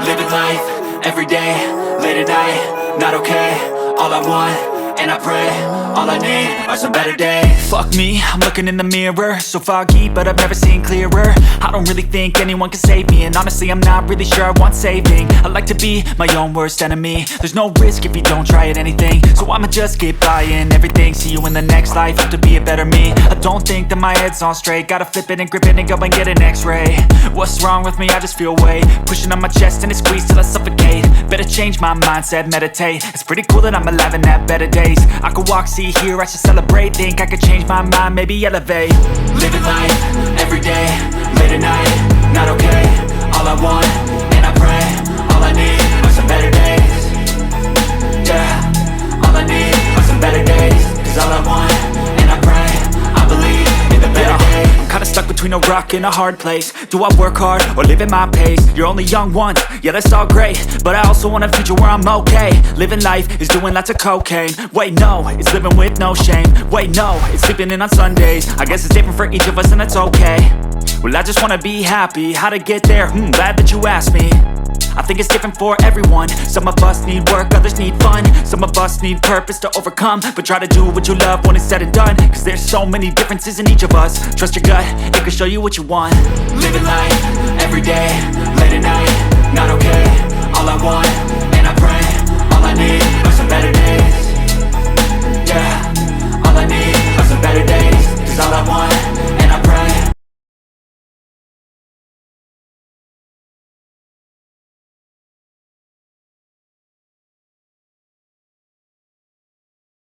Living life, everyday, late at night, not okay. All I want, and I pray, all I need are some better days. Fuck me, I'm looking in the mirror, so foggy, but I've never seen clearer. I don't really think anyone can save me, and honestly I'm not really sure I want saving. I like to be my own worst enemy. There's no risk if you don't try at anything, so I'ma just get buying everything. See you in the next life, have to be a better me. I don't think that my head's on straight, gotta flip it and grip it and go and get an x-ray. What's wrong with me? I just feel weight pushing on my chest and it squeezes till I suffocate. Better change my mindset, meditate. It's pretty cool that I'm alive and have better days. I could walk, see, hear, I should celebrate. Think I could change my mind, maybe elevate. Living life, everyday, late at night, not okay. All I want, and I pray, all I need are some better days. Yeah, all I need are some better days. Cause all I want, and I pray, I believe in the better days. I'm kinda stuck between a rock and a hard place. Do I work hard or live at my pace? You're only young once, yeah that's all great, but I also want a future where I'm okay. Living life is doing lots of cocaine. Wait no, it's living with no shame. Wait no, it's sleeping in on Sundays. I guess it's different for each of us and that's okay. Well I just wanna be happy, how to get there? Glad that you asked me. I think it's different for everyone. Some of us need work, others need fun. Some of us need purpose to overcome. But try to do what you love when it's said and done. Cause there's so many differences in each of us. Trust your gut, it can show you what you want. Living life, everyday, late at night, not okay. All I want, and I pray, all I need are some better days. Yeah, all I need are some better days. Cause all I want,